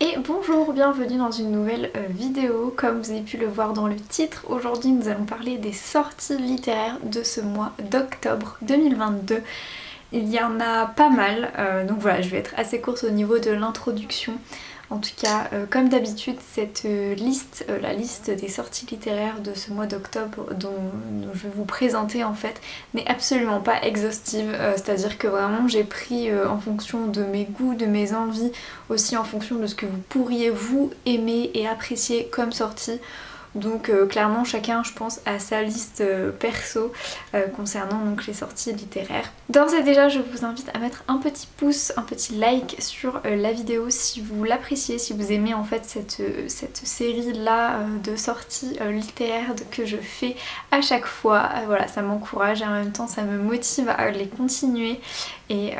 Et bonjour, bienvenue dans une nouvelle vidéo. Comme vous avez pu le voir dans le titre, aujourd'hui nous allons parler des sorties littéraires de ce mois d'octobre 2022. Il y en a pas mal, donc voilà, je vais être assez courte au niveau de l'introduction. En tout cas, comme d'habitude, cette liste, la liste des sorties littéraires de ce mois d'octobre dont je vais vous présenter en fait, n'est absolument pas exhaustive. C'est-à-dire que vraiment j'ai pris en fonction de mes goûts, de mes envies, aussi en fonction de ce que vous pourriez vous aimer et apprécier comme sortie. Donc clairement chacun je pense a sa liste perso concernant donc les sorties littéraires. D'ores et déjà je vous invite à mettre un petit pouce, un petit like sur la vidéo si vous l'appréciez, si vous aimez en fait cette série là de sorties littéraires que je fais à chaque fois. Voilà, ça m'encourage et en même temps ça me motive à les continuer et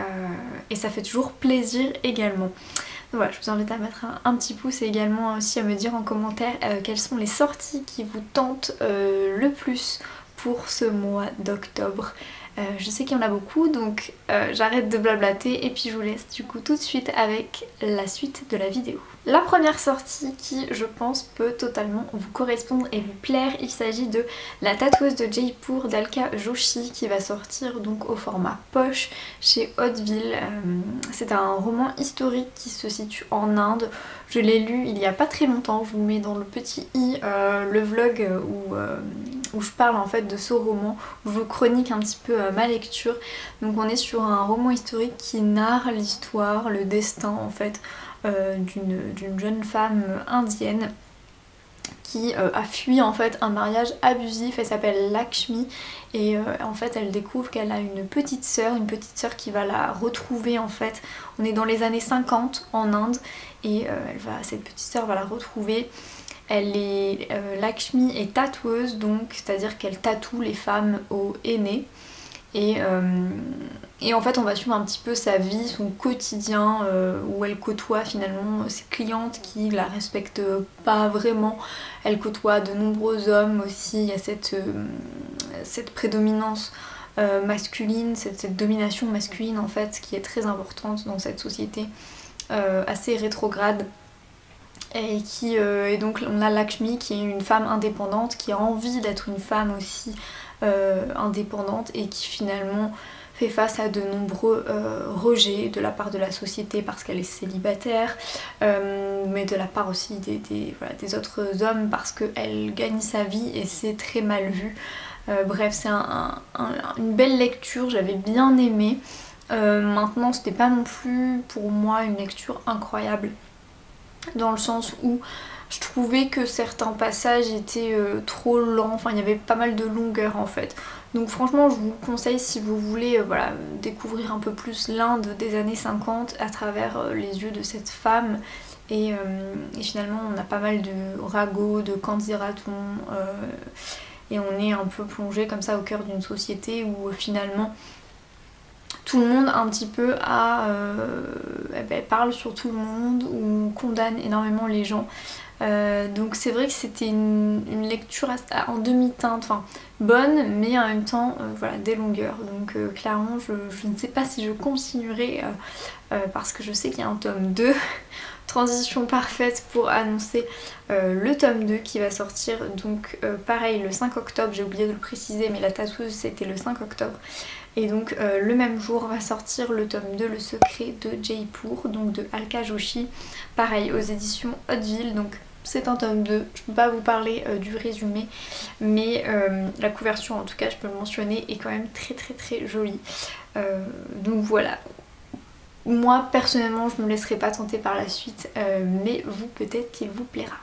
ça fait toujours plaisir également. Voilà, je vous invite à mettre un petit pouce et également aussi à me dire en commentaire quelles sont les sorties qui vous tentent le plus pour ce mois d'octobre. Je sais qu'il y en a beaucoup donc j'arrête de blablater et puis je vous laisse du coup tout de suite avec la suite de la vidéo. La première sortie qui je pense peut totalement vous correspondre et vous plaire, il s'agit de La tatoueuse de Jaipur d'Alka Joshi qui va sortir donc au format poche chez Hauteville. C'est un roman historique qui se situe en Inde. Je l'ai lu il y a pas très longtemps, je vous mets dans le petit i le vlog où je parle en fait de ce roman, où je vous chronique un petit peu ma lecture. Donc on est sur un roman historique qui narre l'histoire, le destin en fait d'une jeune femme indienne qui a fui en fait un mariage abusif. Elle s'appelle Lakshmi et en fait elle découvre qu'elle a une petite sœur qui va la retrouver en fait. On est dans les années 50 en Inde et cette petite sœur va la retrouver. Lakshmi est tatoueuse, donc c'est-à-dire qu'elle tatoue les femmes au henné. Et en fait on va suivre un petit peu sa vie, son quotidien où elle côtoie finalement ses clientes qui la respectent pas vraiment. Elle côtoie de nombreux hommes aussi, il y a cette prédominance masculine, cette domination masculine en fait qui est très importante dans cette société assez rétrograde. Et donc on a Lakshmi qui est une femme indépendante, qui a envie d'être une femme aussi indépendante et qui finalement fait face à de nombreux rejets de la part de la société parce qu'elle est célibataire, mais de la part aussi des autres hommes parce qu'elle gagne sa vie et c'est très mal vu. Bref, c'est une belle lecture, j'avais bien aimé. Maintenant c'était pas non plus pour moi une lecture incroyable, dans le sens où je trouvais que certains passages étaient trop lents, enfin il y avait pas mal de longueur en fait. Donc franchement je vous conseille si vous voulez découvrir un peu plus l'Inde des années 50 à travers les yeux de cette femme. Et finalement on a pas mal de ragots, de kandiratons et on est un peu plongé comme ça au cœur d'une société où finalement tout le monde un petit peu parle sur tout le monde ou condamne énormément les gens. Donc c'est vrai que c'était une lecture en demi-teinte, enfin bonne mais en même temps des longueurs. Donc clairement je ne sais pas si je continuerai parce que je sais qu'il y a un tome 2. Transition parfaite pour annoncer le tome 2 qui va sortir donc pareil le 5 octobre, j'ai oublié de le préciser mais la tatoueuse c'était le 5 octobre. Et donc le même jour va sortir le tome 2, Le secret de Jaipur, donc de Alka Joshi, pareil aux éditions Hauteville. Donc c'est un tome 2, je peux pas vous parler du résumé, mais la couverture en tout cas je peux le mentionner est quand même très jolie. Donc voilà. Moi personnellement je me laisserai pas tenter par la suite, mais vous peut-être qu'il vous plaira.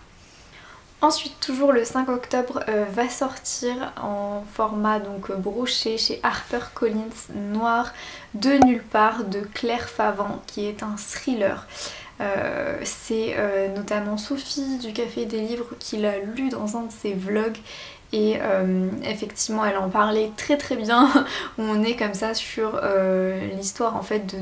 Ensuite toujours le 5 octobre va sortir en format donc broché chez HarperCollins Noir de nulle part de Claire Favant qui est un thriller. C'est notamment Sophie du Café des Livres qui l'a lu dans un de ses vlogs et effectivement elle en parlait très bien. On est comme ça sur l'histoire en fait de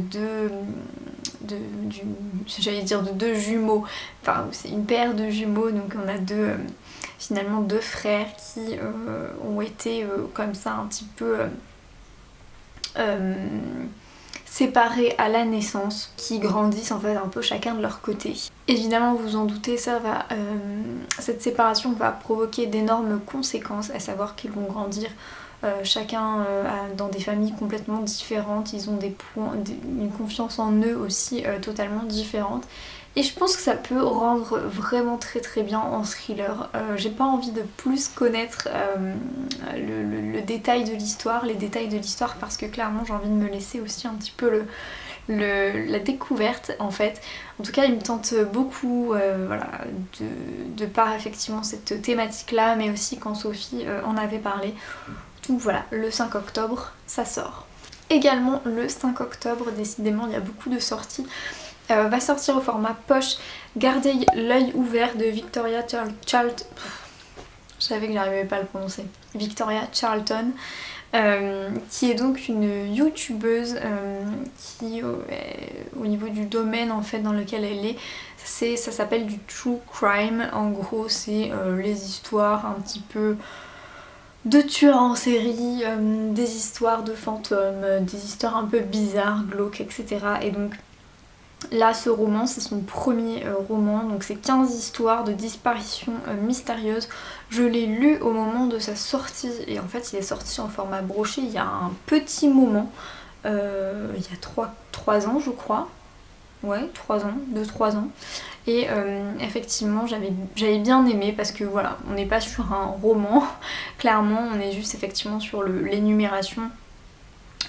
deux jumeaux, enfin c'est une paire de jumeaux, donc on a finalement deux frères qui ont été comme ça un petit peu séparés à la naissance, qui grandissent en fait un peu chacun de leur côté. Évidemment, vous vous en doutez, cette séparation va provoquer d'énormes conséquences, à savoir qu'ils vont grandir chacun dans des familles complètement différentes, ils ont une confiance en eux aussi totalement différente. Et je pense que ça peut rendre vraiment très très bien en thriller. J'ai pas envie de plus connaître le détail de l'histoire, les détails de l'histoire, parce que clairement j'ai envie de me laisser aussi un petit peu la découverte en fait. En tout cas il me tente beaucoup voilà, de par effectivement cette thématique là, mais aussi quand Sophie en avait parlé. Donc voilà, le 5 octobre ça sort. Également le 5 octobre, décidément il y a beaucoup de sorties. Va sortir au format poche Gardez l'œil ouvert de Victoria Charlton. Je savais que j'arrivais pas à le prononcer. Victoria Charlton, qui est donc une youtubeuse qui au niveau du domaine en fait dans lequel elle est, ça s'appelle du true crime. En gros c'est les histoires un petit peu de tueurs en série, des histoires de fantômes, des histoires un peu bizarres, glauques, etc. Et donc là ce roman c'est son premier roman, donc c'est 15 histoires de disparitions mystérieuses. Je l'ai lu au moment de sa sortie et en fait il est sorti en format broché il y a un petit moment, il y a 3 ans je crois. Ouais, 3 ans, 2-3 ans. Et effectivement j'avais bien aimé parce que voilà, on n'est pas sur un roman, clairement on est juste effectivement sur l'énumération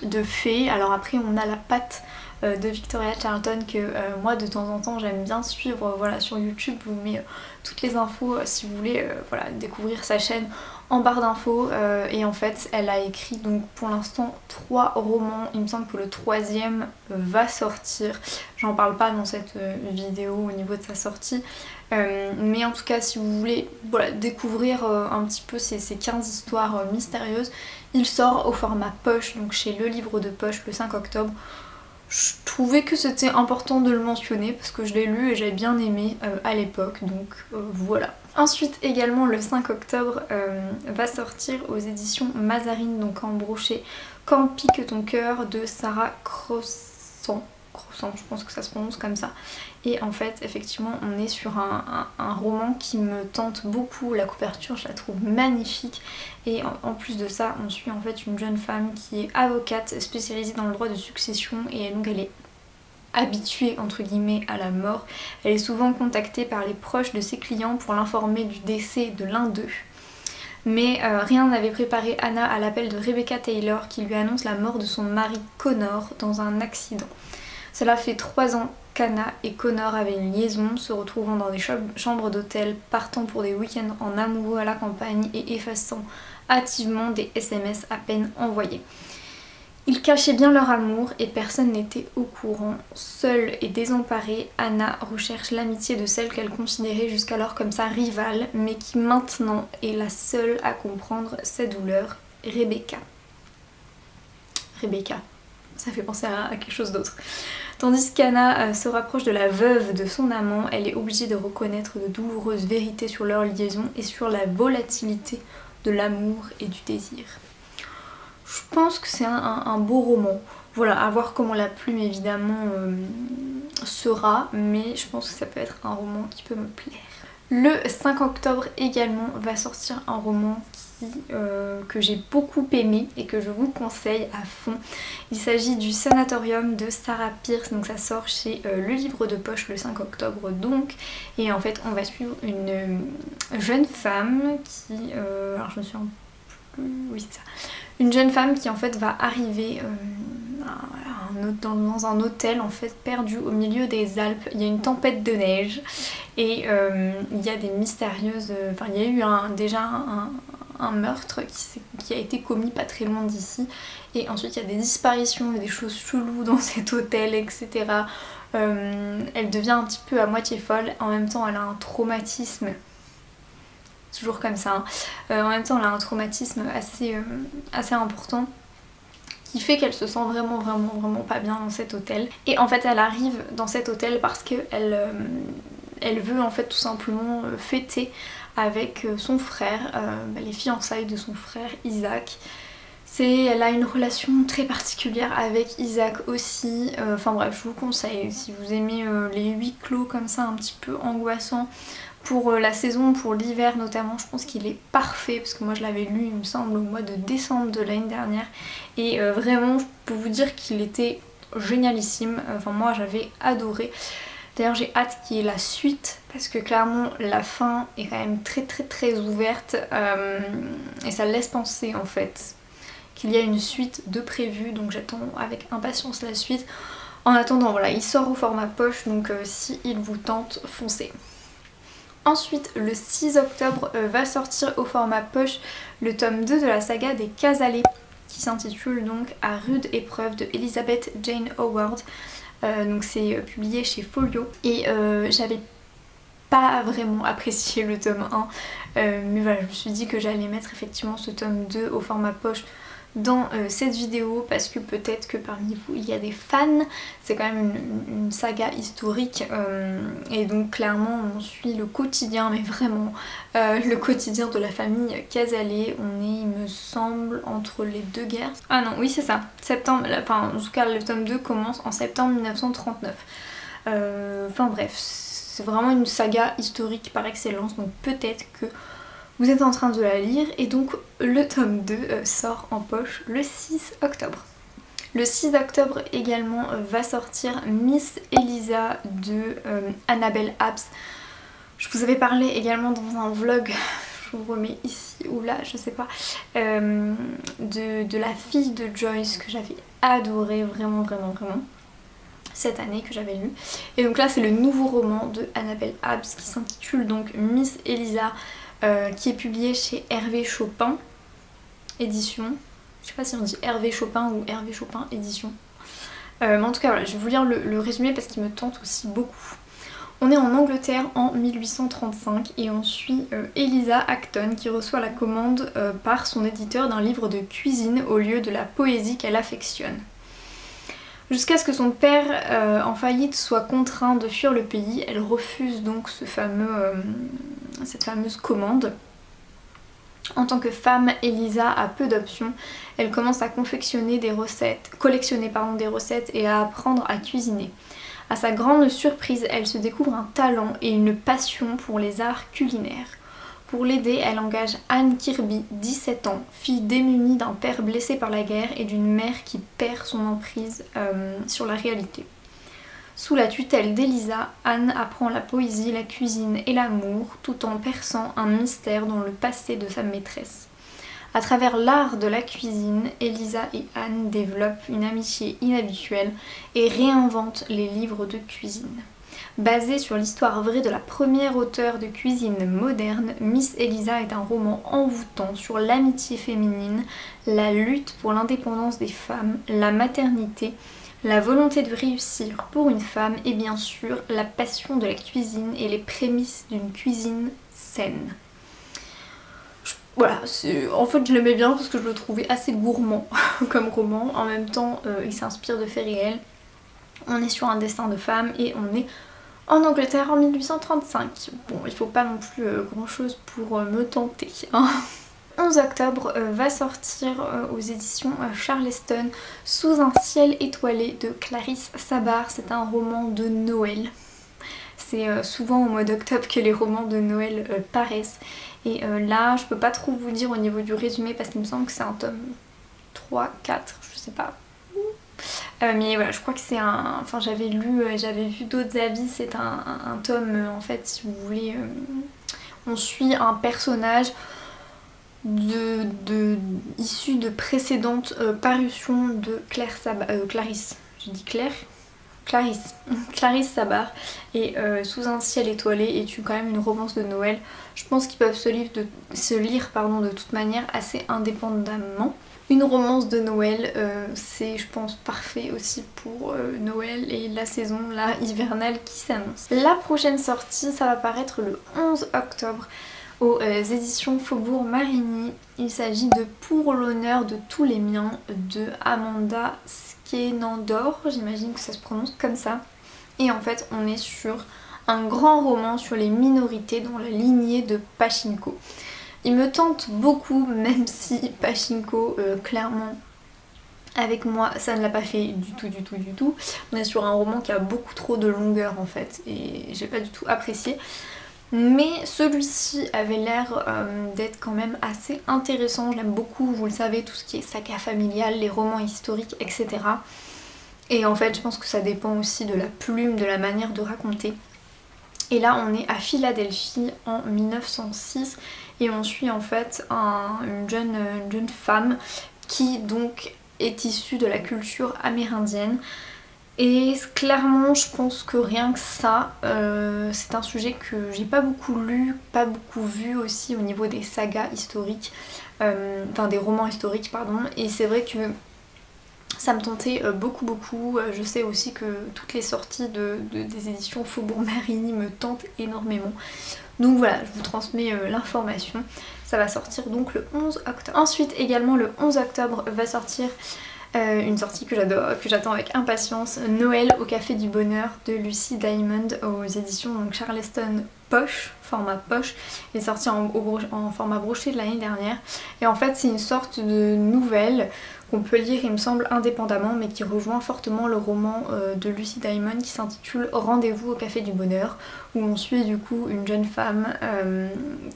de faits. Alors après on a la patte de Victoria Charlton que moi de temps en temps j'aime bien suivre, voilà, sur YouTube. Je vous mets toutes les infos si vous voulez voilà, découvrir sa chaîne en barre d'infos. Et en fait elle a écrit donc pour l'instant 3 romans, il me semble que le 3e va sortir. J'en parle pas dans cette vidéo au niveau de sa sortie. Mais en tout cas si vous voulez voilà, découvrir un petit peu ces 15 histoires mystérieuses, il sort au format poche, donc chez Le Livre de Poche le 5 octobre. Je trouvais que c'était important de le mentionner parce que je l'ai lu et j'ai bien aimé à l'époque, donc voilà. Ensuite également le 5 octobre va sortir aux éditions Mazarine, donc en broché Quand pique ton cœur de Sarah Croissant, je pense que ça se prononce comme ça. Et en fait effectivement on est sur un roman qui me tente beaucoup. La couverture je la trouve magnifique et en plus de ça on suit en fait une jeune femme qui est avocate spécialisée dans le droit de succession et donc elle est habituée entre guillemets à la mort. Elle est souvent contactée par les proches de ses clients pour l'informer du décès de l'un d'eux. Mais rien n'avait préparé Anna à l'appel de Rebecca Taylor qui lui annonce la mort de son mari Connor dans un accident. Cela fait 3 ans qu'Anna et Connor avaient une liaison, se retrouvant dans des chambres d'hôtel, partant pour des week-ends en amoureux à la campagne et effaçant hâtivement des SMS à peine envoyés. Ils cachaient bien leur amour et personne n'était au courant. Seule et désemparée, Anna recherche l'amitié de celle qu'elle considérait jusqu'alors comme sa rivale, mais qui maintenant est la seule à comprendre sa douleur, Rebecca. Rebecca, ça fait penser à quelque chose d'autre. Tandis qu'Anna se rapproche de la veuve de son amant, elle est obligée de reconnaître de douloureuses vérités sur leur liaison et sur la volatilité de l'amour et du désir. Je pense que c'est un beau roman. Voilà, à voir comment la plume évidemment sera, mais je pense que ça peut être un roman qui peut me plaire. Le 5 octobre également va sortir un roman que j'ai beaucoup aimé et que je vous conseille à fond. Il s'agit du Sanatorium de Sarah Pearse, donc ça sort chez Le Livre de Poche le 5 octobre donc. Et en fait on va suivre une jeune femme qui... alors je me souviens plus... oui c'est ça. Une jeune femme qui en fait va arriver dans un hôtel en fait perdu au milieu des Alpes. Il y a une tempête de neige et il y a des mystérieuses... Enfin il y a eu déjà un meurtre qui a été commis pas très loin d'ici. Et ensuite il y a des disparitions et des choses cheloues dans cet hôtel, etc. Elle devient un petit peu à moitié folle. En même temps elle a un traumatisme... toujours comme ça, hein. En même temps elle a un traumatisme assez important qui fait qu'elle se sent vraiment pas bien dans cet hôtel. Et en fait elle arrive dans cet hôtel parce qu'elle elle veut en fait tout simplement fêter avec son frère, les fiançailles de son frère Isaac. Elle a une relation très particulière avec Isaac aussi, enfin bref, je vous conseille si vous aimez les huis clos comme ça un petit peu angoissants pour la saison, pour l'hiver notamment, je pense qu'il est parfait parce que moi je l'avais lu il me semble au mois de décembre de l'année dernière et vraiment je peux vous dire qu'il était génialissime, enfin moi j'avais adoré. D'ailleurs j'ai hâte qu'il y ait la suite parce que clairement la fin est quand même très ouverte et ça laisse penser en fait qu'il y a une suite de prévue, donc j'attends avec impatience la suite. En attendant voilà, il sort au format poche, donc si il vous tente, foncez. Ensuite le 6 octobre va sortir au format poche le tome 2 de la saga des Casalets qui s'intitule donc À rude épreuve de Elizabeth Jane Howard. Donc c'est publié chez Folio et j'avais pas vraiment apprécié le tome 1 mais voilà, je me suis dit que j'allais mettre effectivement ce tome 2 au format poche dans cette vidéo parce que peut-être que parmi vous il y a des fans. C'est quand même une saga historique et donc clairement on suit le quotidien, mais vraiment le quotidien de la famille Casalet. On est, il me semble, entre les deux guerres. Ah non, oui c'est ça, septembre, enfin en tout cas le tome 2 commence en septembre 1939. Enfin bref, c'est vraiment une saga historique par excellence, donc peut-être que vous êtes en train de la lire et donc le tome 2 sort en poche le 6 octobre. Le 6 octobre également va sortir Miss Elisa de Annabel Abbs. Je vous avais parlé également dans un vlog, je vous remets ici ou là, je sais pas, de la fille de Joyce que j'avais adoré vraiment cette année, que j'avais lu. Et donc là c'est le nouveau roman de Annabel Abbs qui s'intitule donc Miss Elisa, qui est publié chez Hervé Chopin édition. Je sais pas si on dit Hervé Chopin ou Hervé Chopin édition. Mais en tout cas voilà, je vais vous lire le résumé parce qu'il me tente aussi beaucoup. On est en Angleterre en 1835 et on suit Eliza Acton qui reçoit la commande par son éditeur d'un livre de cuisine au lieu de la poésie qu'elle affectionne. Jusqu'à ce que son père en faillite soit contraint de fuir le pays, elle refuse donc cette fameuse commande. En tant que femme, Elisa a peu d'options. Elle commence à collectionner des recettes et à apprendre à cuisiner. À sa grande surprise, elle se découvre un talent et une passion pour les arts culinaires. Pour l'aider, elle engage Anne Kirby, 17 ans, fille démunie d'un père blessé par la guerre et d'une mère qui perd son emprise sur la réalité. Sous la tutelle d'Elisa, Anne apprend la poésie, la cuisine et l'amour tout en perçant un mystère dans le passé de sa maîtresse. À travers l'art de la cuisine, Elisa et Anne développent une amitié inhabituelle et réinventent les livres de cuisine. Basé sur l'histoire vraie de la première auteure de cuisine moderne, Miss Elisa est un roman envoûtant sur l'amitié féminine, la lutte pour l'indépendance des femmes, la maternité, la volonté de réussir pour une femme et bien sûr la passion de la cuisine et les prémices d'une cuisine saine. Voilà, en fait je l'aimais bien parce que je le trouvais assez gourmand comme roman. En même temps il s'inspire de faits réels. On est sur un destin de femme et on est en Angleterre en 1835. Bon, il faut pas non plus grand chose pour me tenter, hein. 11 octobre va sortir aux éditions Charleston Sous un ciel étoilé de Clarisse Sabart. C'est un roman de Noël. C'est souvent au mois d'octobre que les romans de Noël paraissent. Et là, je peux pas trop vous dire au niveau du résumé parce qu'il me semble que c'est un tome 3, 4, je sais pas. Mais voilà, je crois que c'est un... Enfin, j'avais vu d'autres avis, c'est un tome, en fait, si vous voulez, on suit un personnage issu de précédentes parutions de Clarisse. J'ai dit Claire ? Clarisse Sabart. Et Sous un ciel étoilé est quand même une romance de Noël. Je pense qu'ils peuvent se lire de toute manière assez indépendamment. Une romance de Noël, c'est je pense parfait aussi pour Noël et la saison là, hivernale qui s'annonce. La prochaine sortie, ça va paraître le 11 octobre aux éditions Faubourg Marigny. Il s'agit de Pour l'honneur de tous les miens de Amanda Skenandor, j'imagine que ça se prononce comme ça. Et en fait on est sur un grand roman sur les minorités dans la lignée de Pachinko. Il me tente beaucoup, même si Pachinko, clairement, avec moi, ça ne l'a pas fait du tout. On est sur un roman qui a beaucoup trop de longueur en fait, et j'ai pas du tout apprécié. Mais celui-ci avait l'air d'être quand même assez intéressant. J'aime beaucoup, vous le savez, tout ce qui est saga familial, les romans historiques, etc. Et en fait, je pense que ça dépend aussi de la plume, de la manière de raconter. Et là, on est à Philadelphie en 1906 et on suit en fait une jeune femme qui donc est issue de la culture amérindienne. Et clairement, je pense que rien que ça, c'est un sujet que j'ai pas beaucoup lu, pas beaucoup vu aussi au niveau des sagas historiques, enfin des romans historiques, pardon. Et c'est vrai que ça me tentait beaucoup. Je sais aussi que toutes les sorties des éditions Faubourg Marigny me tentent énormément. Donc voilà, je vous transmets l'information. Ça va sortir donc le 11 octobre. Ensuite, également le 11 octobre va sortir une sortie que j'adore, que j'attends avec impatience, Noël au Café du Bonheur de Lucy Diamond aux éditions donc Charleston Poche, format poche. Il est sorti en format broché de l'année dernière. Et en fait c'est une sorte de nouvelle qu'on peut lire il me semble indépendamment mais qui rejoint fortement le roman de Lucy Diamond qui s'intitule Rendez-vous au Café du Bonheur, où on suit du coup une jeune femme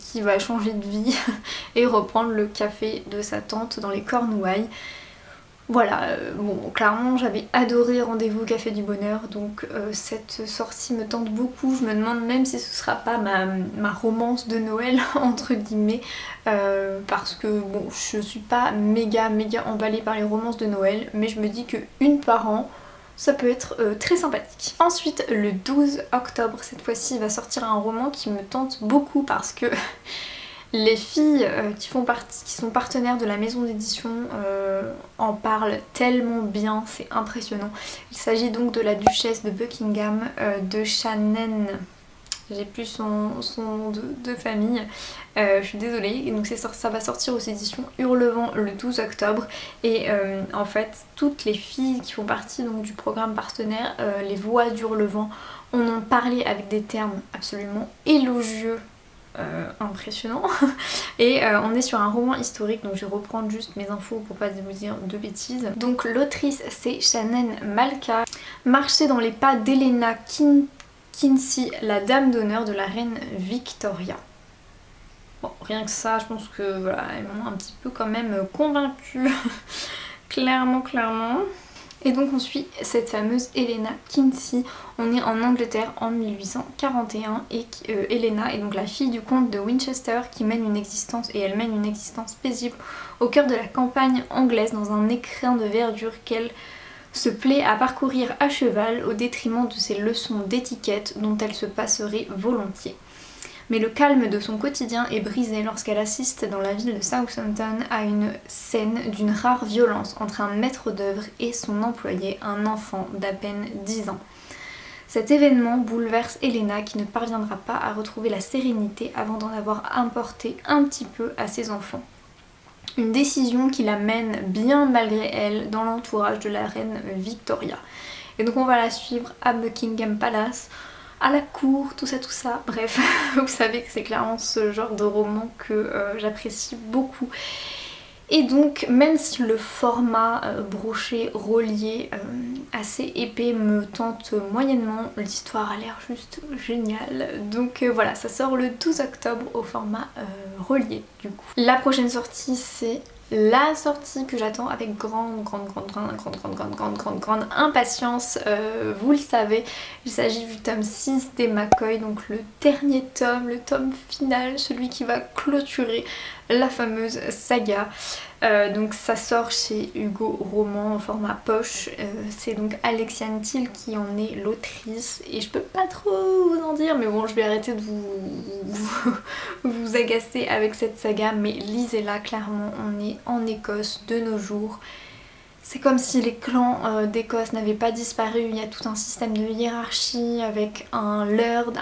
qui va changer de vie et reprendre le café de sa tante dans les Cornouailles. Voilà, bon clairement j'avais adoré Rendez-vous au Café du Bonheur, donc cette sortie me tente beaucoup. Je me demande même si ce sera pas ma romance de Noël entre guillemets, parce que bon je suis pas méga emballée par les romances de Noël, mais je me dis que une par an ça peut être très sympathique. Ensuite le 12 octobre cette fois-ci va sortir un roman qui me tente beaucoup parce que les filles qui sont partenaires de la maison d'édition en parlent tellement bien, c'est impressionnant. Il s'agit donc de la duchesse de Buckingham, de Shannon, j'ai plus son nom de famille, je suis désolée. Et donc ça va sortir aux éditions Hurlevent le 12 octobre et en fait toutes les filles qui font partie donc, du programme partenaire, les voix d'Hurlevent, en ont parlé avec des termes absolument élogieux. Impressionnant. Et on est sur un roman historique, donc je vais reprendre juste mes infos pour pas vous dire de bêtises. Donc l'autrice c'est Shannon Malka. Marcher dans les pas d'Helena Kinsey, la dame d'honneur de la reine Victoria. Bon, rien que ça, je pense que voilà, elles m'ont un petit peu quand même convaincue. clairement. Et donc on suit cette fameuse Helena Kinsey. On est en Angleterre en 1841 et Helena est donc la fille du comte de Winchester qui mène une existence, et elle mène une existence paisible au cœur de la campagne anglaise dans un écrin de verdure qu'elle se plaît à parcourir à cheval au détriment de ses leçons d'étiquette dont elle se passerait volontiers. Mais le calme de son quotidien est brisé lorsqu'elle assiste dans la ville de Southampton à une scène d'une rare violence entre un maître d'œuvre et son employé, un enfant d'à peine 10 ans. Cet événement bouleverse Helena qui ne parviendra pas à retrouver la sérénité avant d'en avoir importé un petit peu à ses enfants. Une décision qui la mène bien malgré elle dans l'entourage de la reine Victoria. Et donc on va la suivre à Buckingham Palace, à la cour, tout ça, bref, vous savez que c'est clairement ce genre de roman que j'apprécie beaucoup. Et donc même si le format broché, relié, assez épais me tente moyennement, l'histoire a l'air juste géniale. Donc voilà, ça sort le 12 octobre au format relié du coup. La prochaine sortie c'est la sortie que j'attends avec grande impatience, vous le savez, il s'agit du tome 6 des McCoy, donc le dernier tome, le tome final, celui qui va clôturer la fameuse saga. Donc ça sort chez Hugo Roman en format poche, c'est donc Alexiane Thiel qui en est l'autrice et je peux pas trop vous en dire, mais bon je vais arrêter de vous agacer avec cette saga, mais lisez-la, clairement on est en Écosse de nos jours. C'est comme si les clans d'Écosse n'avaient pas disparu, il y a tout un système de hiérarchie avec un laird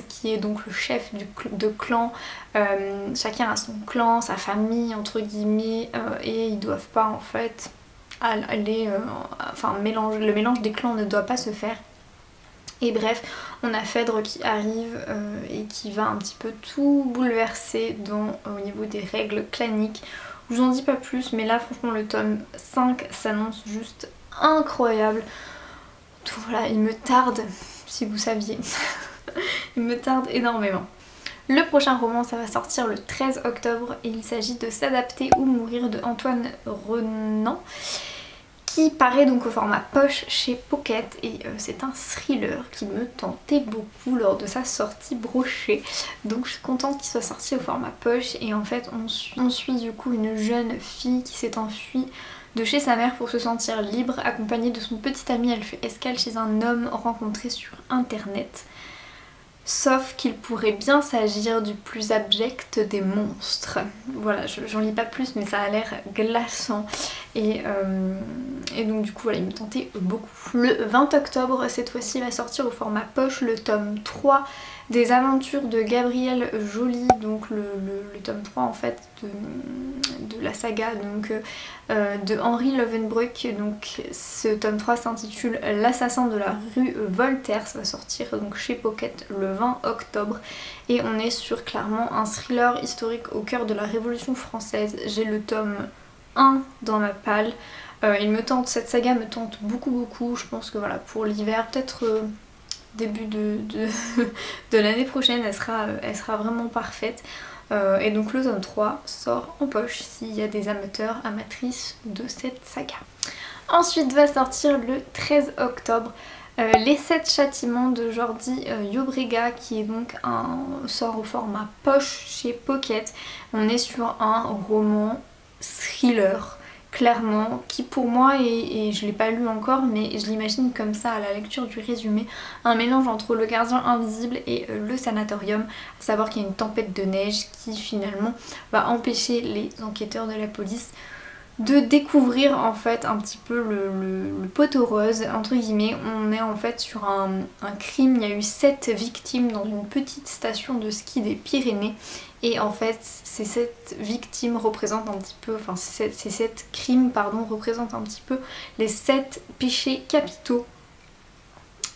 qui est donc le chef de clan, chacun a son clan, sa famille entre guillemets, et ils doivent pas en fait aller, le mélange des clans ne doit pas se faire. Et bref, on a Phèdre qui arrive et qui va un petit peu tout bouleverser au niveau des règles claniques. Je vous en dis pas plus, mais là franchement le tome 5 s'annonce juste incroyable. Donc voilà, il me tarde, si vous saviez, il me tarde énormément. Le prochain roman, ça va sortir le 13 octobre et il s'agit de S'adapter ou mourir de Antoine Renan, qui paraît donc au format poche chez Pocket, et c'est un thriller qui me tentait beaucoup lors de sa sortie brochée. Donc je suis contente qu'il soit sorti au format poche, et en fait on suit du coup une jeune fille qui s'est enfuie de chez sa mère pour se sentir libre, accompagnée de son petit ami. Elle fait escale chez un homme rencontré sur internet. Sauf qu'il pourrait bien s'agir du plus abject des monstres. Voilà, j'en lis pas plus, mais ça a l'air glaçant. Et donc du coup, voilà, il me tentait beaucoup. Le 20 octobre, cette fois-ci, va sortir au format poche le tome 3 des aventures de Gabrielle Joly, donc le tome 3 en fait de la saga donc, de Henri Lovenbroek. Donc ce tome 3 s'intitule L'assassin de la rue Voltaire, ça va sortir donc chez Pocket le 20 octobre et on est sur clairement un thriller historique au cœur de la Révolution française. J'ai le tome 1 dans ma palle. Cette saga me tente beaucoup. Je pense que voilà, pour l'hiver, peut-être début de l'année prochaine, elle sera vraiment parfaite. Et donc le tome 3 sort en poche s'il y a des amateurs, amatrices de cette saga. Ensuite va sortir le 13 octobre Les 7 châtiments de Jordi Llobrega, qui est donc sort au format poche chez Pocket. On est sur un roman thriller, clairement, qui pour moi, et je l'ai pas lu encore, mais je l'imagine comme ça à la lecture du résumé, un mélange entre Le Gardien Invisible et Le Sanatorium, à savoir qu'il y a une tempête de neige qui finalement va empêcher les enquêteurs de la police de découvrir en fait un petit peu le poteau rose entre guillemets. On est en fait sur un crime. Il y a eu 7 victimes dans une petite station de ski des Pyrénées, et en fait ces 7 victimes représentent un petit peu, enfin ces 7 crimes pardon représentent un petit peu les 7 péchés capitaux.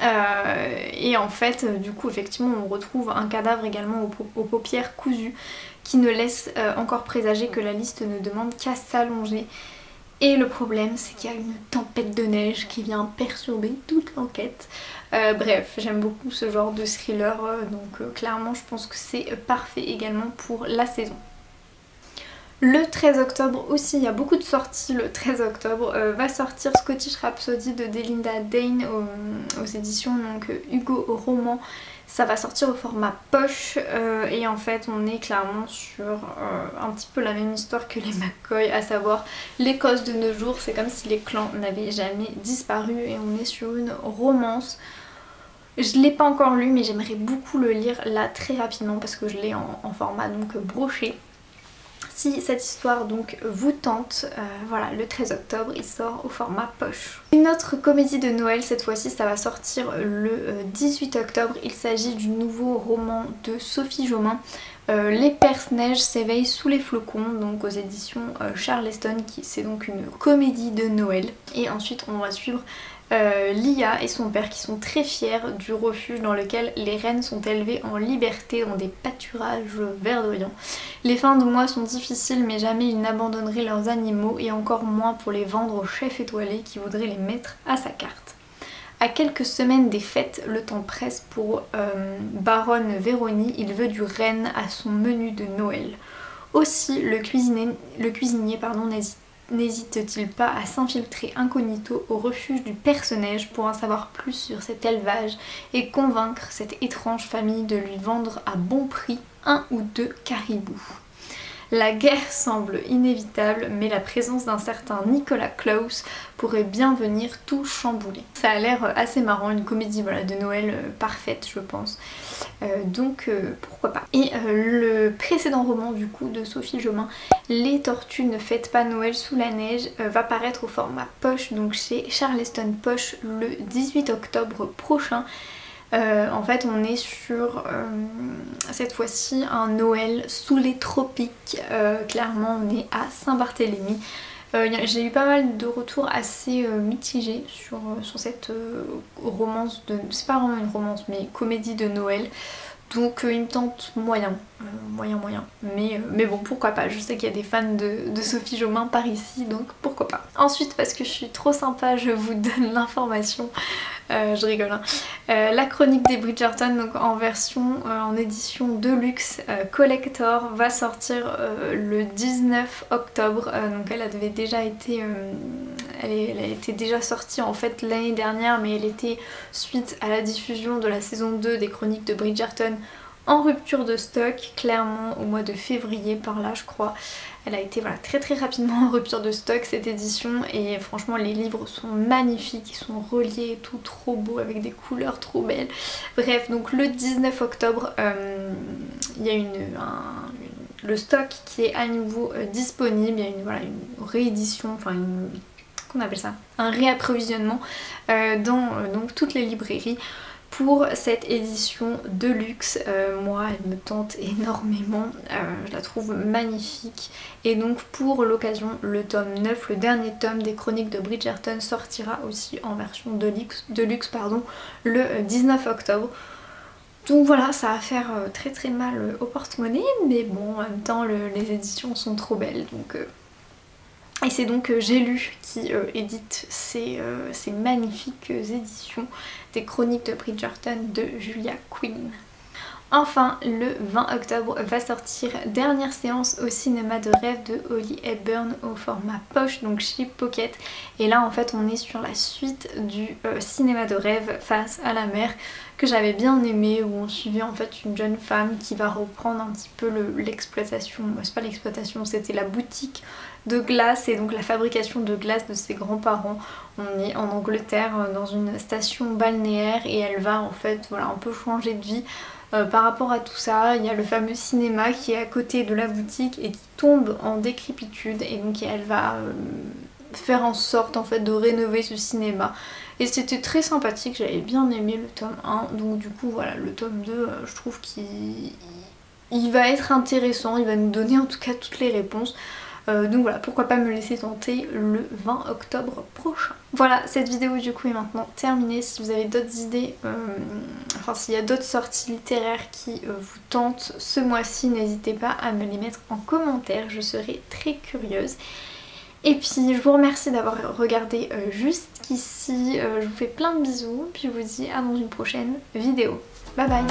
Et en fait du coup effectivement on retrouve un cadavre également aux paupières cousues qui ne laisse encore présager que la liste ne demande qu'à s'allonger. Et le problème c'est qu'il y a une tempête de neige qui vient perturber toute l'enquête. Bref, j'aime beaucoup ce genre de thriller, donc clairement je pense que c'est parfait également pour la saison. Le 13 octobre aussi, il y a beaucoup de sorties. Le 13 octobre va sortir Scottish Rhapsody de Delinda Dane aux éditions donc, Hugo Roman. Ça va sortir au format poche et en fait on est clairement sur un petit peu la même histoire que les McCoy, à savoir l'Écosse de nos jours. C'est comme si les clans n'avaient jamais disparu et on est sur une romance. Je l'ai pas encore lu mais j'aimerais beaucoup le lire là très rapidement parce que je l'ai en format donc broché. Si cette histoire donc vous tente, voilà, le 13 octobre il sort au format poche. Une autre comédie de Noël, cette fois-ci ça va sortir le 18 octobre. Il s'agit du nouveau roman de Sophie Jomain, Les Perce-Neige s'éveillent sous les flocons, donc aux éditions Charleston, c'est donc une comédie de Noël. Et ensuite on va suivre Lia et son père qui sont très fiers du refuge dans lequel les rennes sont élevées en liberté dans des pâturages verdoyants. Les fins de mois sont difficiles mais jamais ils n'abandonneraient leurs animaux, et encore moins pour les vendre au chef étoilé qui voudrait les mettre à sa carte. À quelques semaines des fêtes, le temps presse pour Baronne Vérony, il veut du renne à son menu de Noël. Aussi le cuisinier n'hésite-t-il pas à s'infiltrer incognito au refuge du Perce-Neige pour en savoir plus sur cet élevage et convaincre cette étrange famille de lui vendre à bon prix 1 ou 2 caribous. La guerre semble inévitable, mais la présence d'un certain Nicolas Claus pourrait bien venir tout chambouler. Ça a l'air assez marrant, une comédie voilà, de Noël parfaite je pense, donc pourquoi pas. Et le précédent roman du coup de Sophie Jomain, Les Tortues ne fêtent pas Noël sous la neige, va paraître au format poche, donc chez Charleston Poche le 18 octobre prochain. En fait on est sur cette fois-ci un Noël sous les tropiques, clairement on est à Saint-Barthélemy. J'ai eu pas mal de retours assez mitigés sur cette romance, c'est pas vraiment une romance mais comédie de Noël. Donc il me tente moyen, moyen. Mais bon, pourquoi pas, je sais qu'il y a des fans de Sophie Jomain par ici, donc pourquoi pas. Ensuite, parce que je suis trop sympa, je vous donne l'information, je rigole hein. La chronique des Bridgerton, donc en version, en édition Deluxe Collector, va sortir le 19 octobre, donc elle avait déjà été... Elle a été déjà sortie en fait l'année dernière, mais elle était suite à la diffusion de la saison 2 des chroniques de Bridgerton en rupture de stock, clairement au mois de février par là je crois. Elle a été voilà, très rapidement en rupture de stock cette édition et franchement les livres sont magnifiques, ils sont reliés et tout, trop beaux avec des couleurs trop belles. Bref, donc le 19 octobre il y a le stock qui est à nouveau disponible, il y a une réédition, enfin qu'on appelle ça, un réapprovisionnement dans donc toutes les librairies pour cette édition de luxe. Moi elle me tente énormément, je la trouve magnifique et donc pour l'occasion le tome 9, le dernier tome des chroniques de Bridgerton sortira aussi en version de luxe pardon, le 19 octobre. Donc voilà, ça va faire très mal au porte-monnaie, mais bon en même temps les éditions sont trop belles donc... Et c'est donc J'ai lu qui édite ces magnifiques éditions des chroniques de Bridgerton de Julia Quinn. Enfin, le 20 octobre va sortir Dernière séance au cinéma de rêve de Holly Hepburn au format poche, donc chez Pocket. Et là en fait on est sur la suite du cinéma de rêve Face à la mer que j'avais bien aimé, où on suivait en fait une jeune femme qui va reprendre un petit peu l'exploitation, c'est pas l'exploitation, c'était la boutique de glace et donc la fabrication de glace de ses grands-parents. On est en Angleterre dans une station balnéaire et elle va en fait voilà, un peu changer de vie. Par rapport à tout ça, il y a le fameux cinéma qui est à côté de la boutique et qui tombe en décrépitude et donc elle va faire en sorte en fait de rénover ce cinéma. Et c'était très sympathique, j'avais bien aimé le tome 1, donc du coup voilà, le tome 2 je trouve qu'il va être intéressant, il va nous donner en tout cas toutes les réponses. Donc voilà, pourquoi pas me laisser tenter le 20 octobre prochain. Voilà, cette vidéo du coup est maintenant terminée. Si vous avez d'autres idées, enfin s'il y a d'autres sorties littéraires qui vous tentent ce mois-ci, n'hésitez pas à me les mettre en commentaire, je serai très curieuse. Et puis je vous remercie d'avoir regardé jusqu'ici, je vous fais plein de bisous, puis je vous dis à dans une prochaine vidéo. Bye bye.